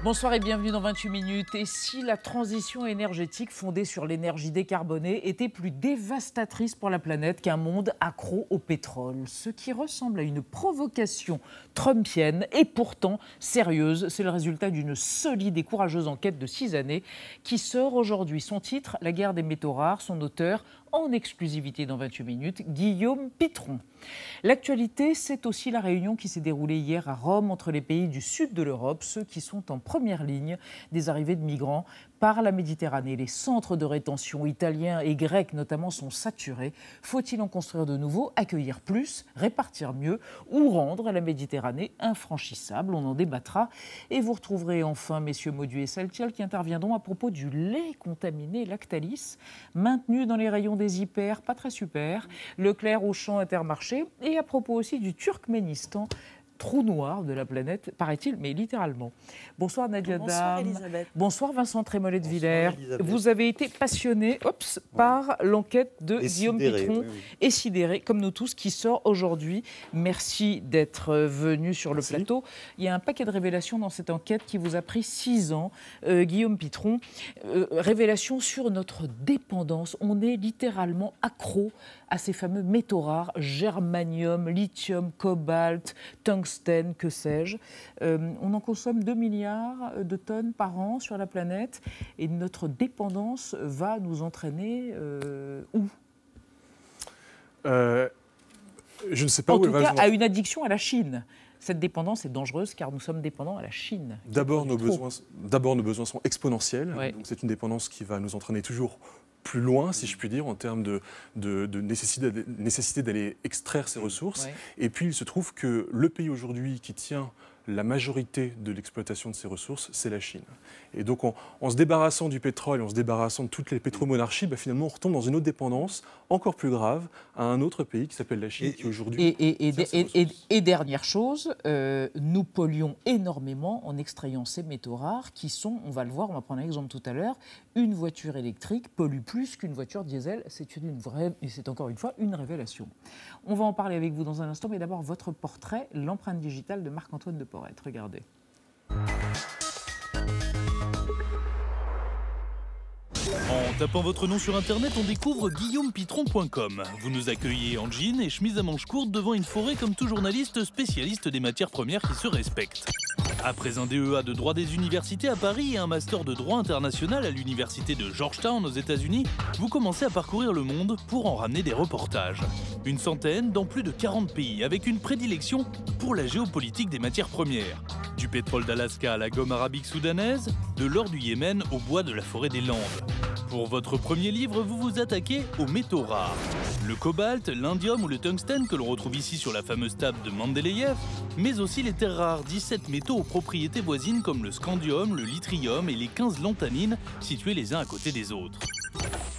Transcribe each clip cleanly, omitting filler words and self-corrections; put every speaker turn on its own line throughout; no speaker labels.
Bonsoir et bienvenue dans 28 minutes. Et si la transition énergétique fondée sur l'énergie décarbonée était plus dévastatrice pour la planète qu'un monde accro au pétrole? Ce qui ressemble à une provocation trumpienne et pourtant sérieuse, c'est le résultat d'une solide et courageuse enquête de 6 années qui sort aujourd'hui. Son titre, La guerre des métaux rares, son auteur, en exclusivité dans 28 minutes, Guillaume Pitron. L'actualité, c'est aussi la réunion qui s'est déroulée hier à Rome entre les pays du sud de l'Europe, ceux qui sont en première ligne des arrivées de migrants par la Méditerranée. Les centres de rétention italiens et grecs notamment sont saturés. Faut-il en construire de nouveaux, accueillir plus, répartir mieux ou rendre la Méditerranée infranchissable? On en débattra. Et vous retrouverez enfin messieurs Maudu et Saltiel qui interviendront à propos du lait contaminé Lactalis, maintenu dans les rayons des hyper, pas très super, Leclerc, Auchan, Intermarché, et à propos aussi du Turkménistan, trou noir de la planète, paraît-il, mais littéralement. Bonsoir Nadia Dam.
Bonsoir Elisabeth.
Bonsoir Vincent Trémollet de Villers. Vous avez été passionné par l'enquête de Guillaume Pitron, et sidéré, comme nous tous, qui sort aujourd'hui. Merci d'être venu sur le plateau. Il y a un paquet de révélations dans cette enquête qui vous a pris 6 ans. Guillaume Pitron, révélation sur notre dépendance. On est littéralement accro à ces fameux métaux rares, germanium, lithium, cobalt, tungstène, que sais-je. On en consomme 2 milliards de tonnes par an sur la planète et notre dépendance va nous entraîner où?
Je ne sais pas
en
où
tout
elle va.
cas, à une addiction à la Chine. Cette dépendance est dangereuse car nous sommes dépendants à la Chine.
D'abord, nos besoins sont exponentiels.
Ouais.
Donc c'est une dépendance qui va nous entraîner toujours plus loin, si je puis dire, en termes de nécessité d'aller extraire ces ressources.
Ouais.
Et puis, il se trouve que le pays aujourd'hui qui tient la majorité de l'exploitation de ces ressources, c'est la Chine. Et donc, en se débarrassant du pétrole, en se débarrassant de toutes les pétromonarchies, finalement, on retombe dans une autre dépendance encore plus grave à un autre pays qui s'appelle la Chine, qui aujourd'hui...
Et dernière chose, nous polluons énormément en extrayant ces métaux rares qui sont, on va le voir, on va prendre un exemple tout à l'heure, une voiture électrique pollue plus qu'une voiture diesel. C'est une vraie, et c'est encore une fois une révélation. On va en parler avec vous dans un instant, mais d'abord votre portrait, l'empreinte digitale de Marc-Antoine de Porrette. Regardez.
En tapant votre nom sur internet, on découvre guillaumepitron.com. Vous nous accueillez en jean et chemise à manches courtes devant une forêt comme tout journaliste spécialiste des matières premières qui se respectent. Après un DEA de droit des universités à Paris et un master de droit international à l'université de Georgetown aux États-Unis, vous commencez à parcourir le monde pour en ramener des reportages. Une centaine dans plus de 40 pays, avec une prédilection pour la géopolitique des matières premières. Du pétrole d'Alaska à la gomme arabique soudanaise, de l'or du Yémen au bois de la forêt des Landes. Pour votre premier livre, vous vous attaquez aux métaux rares. Le cobalt, l'indium ou le tungstène que l'on retrouve ici sur la fameuse table de Mendeleïev, mais aussi les terres rares, 17 métaux aux propriétés voisines comme le scandium, le yttrium et les 15 lanthanines situés les uns à côté des autres.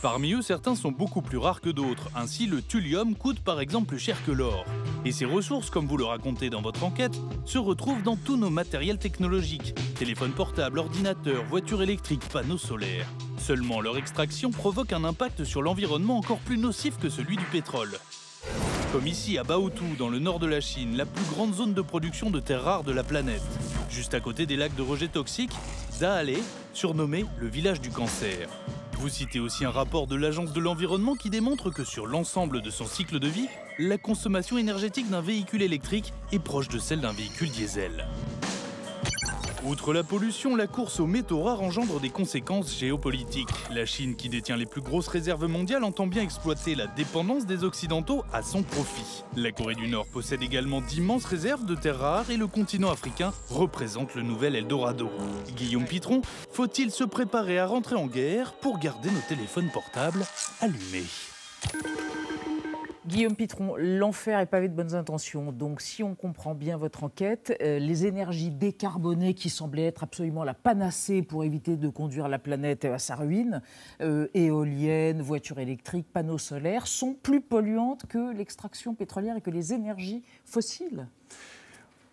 Parmi eux, certains sont beaucoup plus rares que d'autres. Ainsi, le thulium coûte par exemple plus cher que l'or. Et ces ressources, comme vous le racontez dans votre enquête, se retrouvent dans tous nos matériels technologiques. Téléphones portables, ordinateurs, voitures électriques, panneaux solaires. Seulement, leur extraction provoque un impact sur l'environnement encore plus nocif que celui du pétrole. Comme ici à Baotou, dans le nord de la Chine, la plus grande zone de production de terres rares de la planète. Juste à côté des lacs de rejet toxiques, Daalé, surnommé le village du cancer. Vous citez aussi un rapport de l'Agence de l'environnement qui démontre que sur l'ensemble de son cycle de vie, la consommation énergétique d'un véhicule électrique est proche de celle d'un véhicule diesel. Outre la pollution, la course aux métaux rares engendre des conséquences géopolitiques. La Chine, qui détient les plus grosses réserves mondiales, entend bien exploiter la dépendance des Occidentaux à son profit. La Corée du Nord possède également d'immenses réserves de terres rares et le continent africain représente le nouvel Eldorado. Guillaume Pitron, faut-il se préparer à rentrer en guerre pour garder nos téléphones portables allumés ?
Guillaume Pitron, l'enfer est pavé de bonnes intentions. Donc, si on comprend bien votre enquête, les énergies décarbonées qui semblaient être absolument la panacée pour éviter de conduire la planète à sa ruine, éoliennes, voitures électriques, panneaux solaires, sont plus polluantes que l'extraction pétrolière et que les énergies fossiles.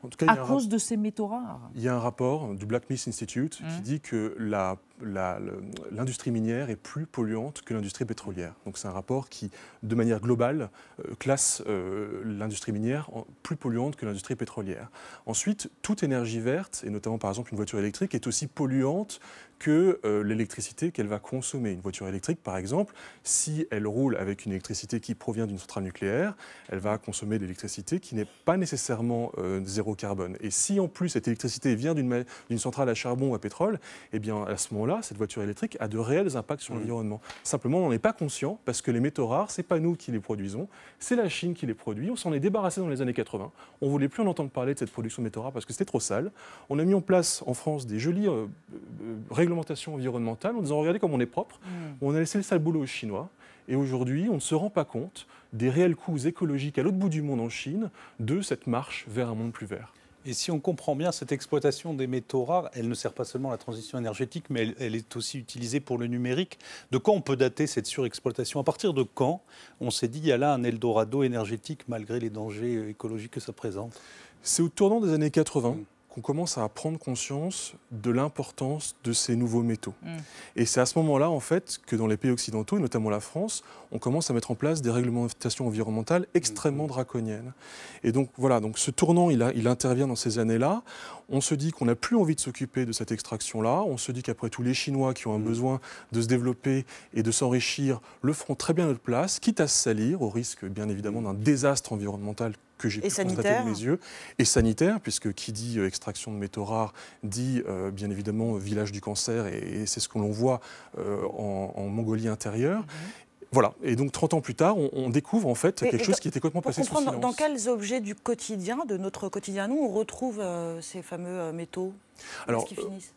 En tout cas,
à cause de ces métaux rares.
Il y a un rapport du Black Myth Institute qui dit que l'industrie minière est plus polluante que l'industrie pétrolière. Donc c'est un rapport qui, de manière globale, classe l'industrie minière plus polluante que l'industrie pétrolière. Ensuite, toute énergie verte, et notamment par exemple une voiture électrique, est aussi polluante que l'électricité qu'elle va consommer. Une voiture électrique, par exemple, si elle roule avec une électricité qui provient d'une centrale nucléaire, elle va consommer de l'électricité qui n'est pas nécessairement zéro carbone. Et si en plus cette électricité vient d'une centrale à charbon ou à pétrole, eh bien à ce moment-là, cette voiture électrique a de réels impacts sur l'environnement. Simplement, on n'en est pas conscient parce que les métaux rares, c'est pas nous qui les produisons, c'est la Chine qui les produit. On s'en est débarrassé dans les années 80. On voulait plus en entendre parler de cette production de métaux rares parce que c'était trop sale. On a mis en place en France des jolies réglementations environnementales en disant regardez comme on est propre. On a laissé le sale boulot aux Chinois. Et aujourd'hui, on ne se rend pas compte des réels coûts écologiques à l'autre bout du monde en Chine de cette marche vers un monde plus vert.
Et si on comprend bien, cette exploitation des métaux rares, elle ne sert pas seulement à la transition énergétique, mais elle est aussi utilisée pour le numérique. De quand on peut dater cette surexploitation? À partir de quand on s'est dit il y a là un Eldorado énergétique malgré les dangers écologiques que ça présente?
C'est au tournant des années 80. Qu'on commence à prendre conscience de l'importance de ces nouveaux métaux. Et c'est à ce moment-là, en fait, que dans les pays occidentaux, et notamment la France, on commence à mettre en place des réglementations environnementales extrêmement draconiennes. Et donc, voilà, donc ce tournant, il intervient dans ces années-là. On se dit qu'on n'a plus envie de s'occuper de cette extraction-là. On se dit qu'après tout, les Chinois qui ont un besoin de se développer et de s'enrichir le feront très bien à notre place, quitte à se salir, au risque, bien évidemment, d'un désastre environnemental que j'ai pu constater de mes yeux, et sanitaire, puisque qui dit extraction de métaux rares dit bien évidemment village du cancer, et c'est ce que l'on voit en Mongolie intérieure. Voilà, et donc 30 ans plus tard, on découvre en fait quelque chose qui était complètement passé sous silence.
Dans quels objets du quotidien, de notre quotidien, nous, on retrouve ces fameux métaux?
Alors,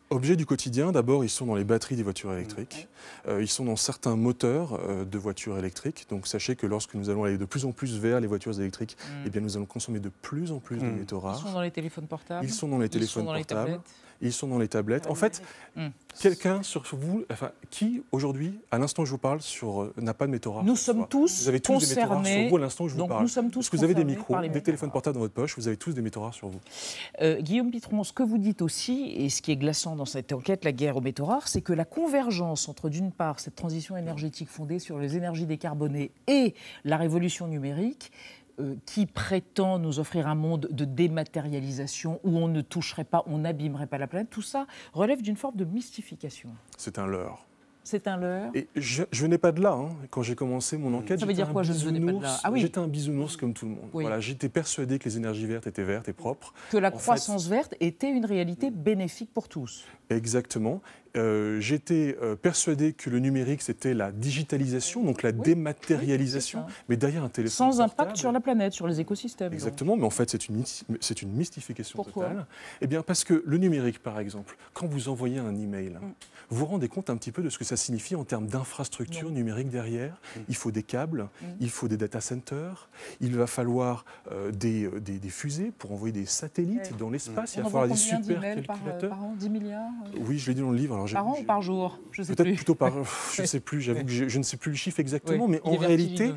objets du quotidien, d'abord, ils sont dans les batteries des voitures électriques. Ils sont dans certains moteurs de voitures électriques. Donc, sachez que lorsque nous allons aller de plus en plus vers les voitures électriques, eh bien, nous allons consommer de plus en plus de métaux rares.
Ils sont dans les téléphones portables.
Ils sont dans les téléphones portables. Ils sont dans les tablettes. En fait, quelqu'un sur vous, enfin, qui aujourd'hui, à l'instant où je vous parle, n'a pas de métaux rares?
Nous sommes tous
vous avez tous des métaux rares sur vous à l'instant où je vous parle.
Nous sommes tous
Parce que vous avez des micros, des téléphones portables dans votre poche, vous avez tous des métaux rares sur vous.
Guillaume Pitron, ce que vous dites aussi, et ce qui est glaçant dans cette enquête, la guerre aux métaux rares, c'est que la convergence entre, d'une part, cette transition énergétique fondée sur les énergies décarbonées et la révolution numérique, qui prétend nous offrir un monde de dématérialisation où on ne toucherait pas, on n'abîmerait pas la planète, tout ça relève d'une forme de mystification.
C'est un leurre.
C'est un leurre.
Et je venais pas de là. Quand j'ai commencé mon enquête,
ça veut dire quoi, je ne venais pas de là? Ah oui.
J'étais un bisounours comme tout le monde. Voilà, j'étais persuadé que les énergies vertes étaient vertes et propres.
Que la croissance verte était une réalité bénéfique pour tous.
Exactement. J'étais persuadé que le numérique, c'était la digitalisation, donc la dématérialisation, mais derrière un téléphone
sans impact sur la planète, sur les écosystèmes.
Exactement, donc. Mais en fait, c'est une mystification totale. Eh bien, parce que le numérique, par exemple, quand vous envoyez un email, vous vous rendez compte un petit peu de ce que ça signifie en termes d'infrastructure numérique derrière. Il faut des câbles, il faut des data centers, il va falloir des fusées pour envoyer des satellites dans l'espace, il va falloir des supercalculateurs.
Par an, 10 milliards
Oui, je l'ai dit dans le livre. Alors,
par an ou par jour?
Peut-être plutôt par... je ne sais plus, j'avoue que je ne sais plus le chiffre exactement, mais en réalité,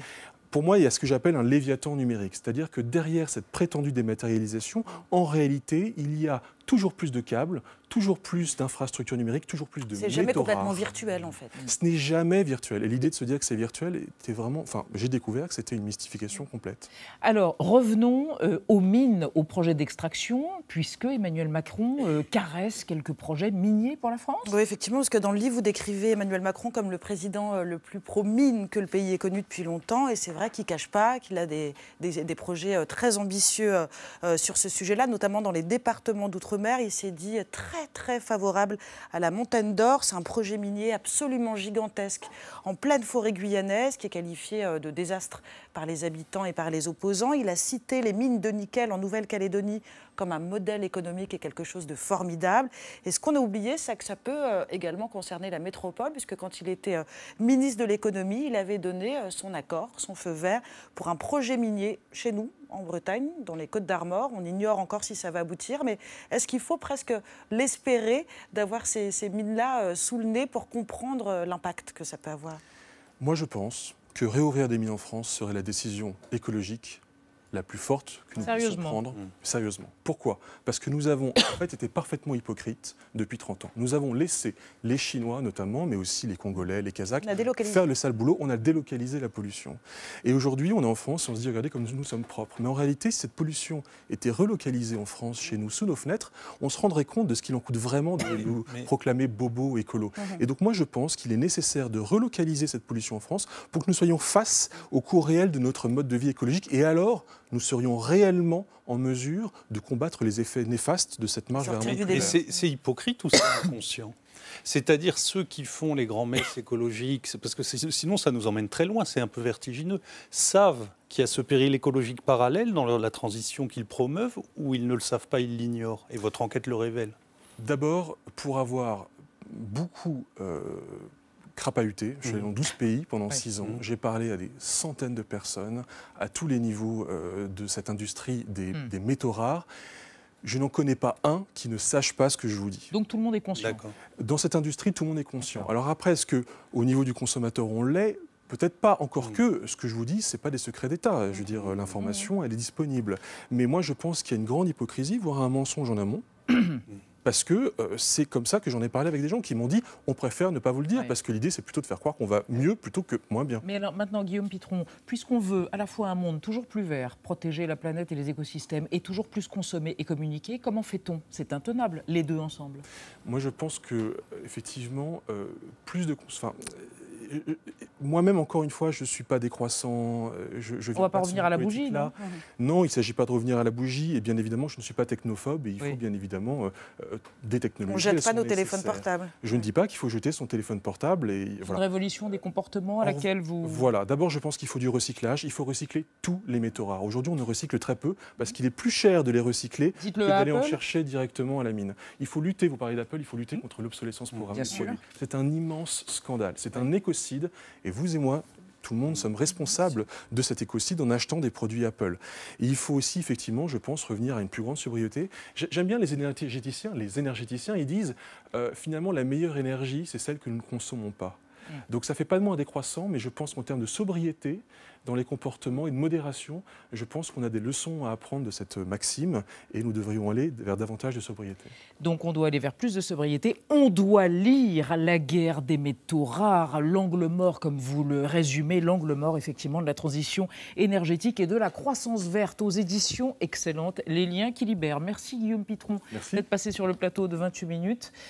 pour moi, il y a ce que j'appelle un léviathan numérique. C'est-à-dire que derrière cette prétendue dématérialisation, en réalité, il y a toujours plus de câbles, toujours plus d'infrastructures numériques, toujours plus de métaux rares.
C'est jamais complètement virtuel, en fait.
Ce n'est jamais virtuel. Et l'idée de se dire que c'est virtuel était vraiment... Enfin, j'ai découvert que c'était une mystification complète.
Alors, revenons aux mines, aux projets d'extraction, puisque Emmanuel Macron caresse quelques projets miniers pour la France.
Oui, effectivement, parce que dans le livre, vous décrivez Emmanuel Macron comme le président le plus pro-mine que le pays ait connu depuis longtemps. Et c'est vrai qu'il ne cache pas qu'il a des projets très ambitieux sur ce sujet-là, notamment dans les départements d'outre-mer. Il s'est dit très favorable à la Montagne d'Or. C'est un projet minier absolument gigantesque en pleine forêt guyanaise qui est qualifié de désastre par les habitants et par les opposants. Il a cité les mines de nickel en Nouvelle-Calédonie comme un modèle économique et quelque chose de formidable. Et ce qu'on a oublié, c'est que ça peut également concerner la métropole, puisque quand il était ministre de l'économie, il avait donné son accord, son feu vert pour un projet minier chez nous, en Bretagne, dans les Côtes-d'Armor. On ignore encore si ça va aboutir, mais est-ce qu'il faut presque l'espérer d'avoir ces mines-là sous le nez pour comprendre l'impact que ça peut avoir?
Moi, je pense que réouvrir des mines en France serait la décision écologique la plus forte que nous puissions prendre sérieusement. Pourquoi? Parce que nous avons en fait été parfaitement hypocrites depuis 30 ans. Nous avons laissé les Chinois notamment, mais aussi les Congolais, les Kazakhs, faire le sale boulot. On a délocalisé la pollution. Et aujourd'hui, on est en France, on se dit, regardez comme nous sommes propres. Mais en réalité, si cette pollution était relocalisée en France, chez nous, sous nos fenêtres, on se rendrait compte de ce qu'il en coûte vraiment de nous proclamer bobo écolo. Et donc moi, je pense qu'il est nécessaire de relocaliser cette pollution en France pour que nous soyons face au coût réel de notre mode de vie écologique. Et alors, nous serions réellement en mesure de combattre les effets néfastes de cette marche vers un monde.
Et c'est hypocrite ou c'est inconscient? C'est-à-dire ceux qui font les grands-messes écologiques, parce que sinon ça nous emmène très loin, c'est un peu vertigineux, savent qu'il y a ce péril écologique parallèle dans la transition qu'ils promeuvent, ou ils ne le savent pas, ils l'ignorent? Et votre enquête le révèle.
D'abord, pour avoir beaucoup crapahuté, je suis allé dans 12 pays pendant 6 ans, j'ai parlé à des centaines de personnes, à tous les niveaux de cette industrie des métaux rares. Je n'en connais pas un qui ne sache pas ce que je vous dis.
Donc tout le monde est conscient.
Dans cette industrie, tout le monde est conscient. Alors après, est-ce qu'au niveau du consommateur, on l'est? Peut-être pas, encore que ce que je vous dis, ce n'est pas des secrets d'État. Je veux dire, l'information, elle est disponible. Mais moi, je pense qu'il y a une grande hypocrisie, voire un mensonge en amont. Parce que c'est comme ça que j'en ai parlé avec des gens qui m'ont dit on préfère ne pas vous le dire, parce que l'idée c'est plutôt de faire croire qu'on va mieux plutôt que moins bien.
Mais alors maintenant, Guillaume Pitron, puisqu'on veut à la fois un monde toujours plus vert, protéger la planète et les écosystèmes, et toujours plus consommer et communiquer, comment fait-on? C'est intenable, les deux ensemble.
Moi je pense que effectivement, plus de... moi-même, encore une fois, je ne suis pas décroissant.
On ne va pas revenir à la bougie, non?
Non, il ne s'agit pas de revenir à la bougie. Et bien évidemment, je ne suis pas technophobe. Et il faut bien évidemment des technologies.
On ne jette pas nos téléphones portables.
Je ne dis pas qu'il faut jeter son téléphone portable. Et
une révolution des comportements à laquelle vous...
Voilà. D'abord, je pense qu'il faut du recyclage. Il faut recycler tous les métaux rares. Aujourd'hui, on ne recycle très peu parce qu'il est plus cher de les recycler que d'aller en chercher directement à la mine. Il faut lutter, vous parlez d'Apple, il faut lutter contre l'obsolescence programmée des produits. C'est un immense scandale. C'est un écocide. Et vous et moi, tout le monde, sommes responsables de cet écocide en achetant des produits Apple. Et il faut aussi, effectivement, je pense, revenir à une plus grande sobriété. J'aime bien les énergéticiens. Les énergéticiens, ils disent, finalement, la meilleure énergie, c'est celle que nous ne consommons pas. Donc ça ne fait pas de moi un décroissant, mais je pense qu'en termes de sobriété, dans les comportements et de modération, je pense qu'on a des leçons à apprendre de cette maxime et nous devrions aller vers davantage de sobriété.
Donc on doit aller vers plus de sobriété. On doit lire La guerre des métaux rares, l'angle mort, comme vous le résumez, l'angle mort effectivement de la transition énergétique et de la croissance verte aux éditions excellentes, Les liens qui libèrent. Merci Guillaume Pitron d'être passé sur le plateau de 28 minutes.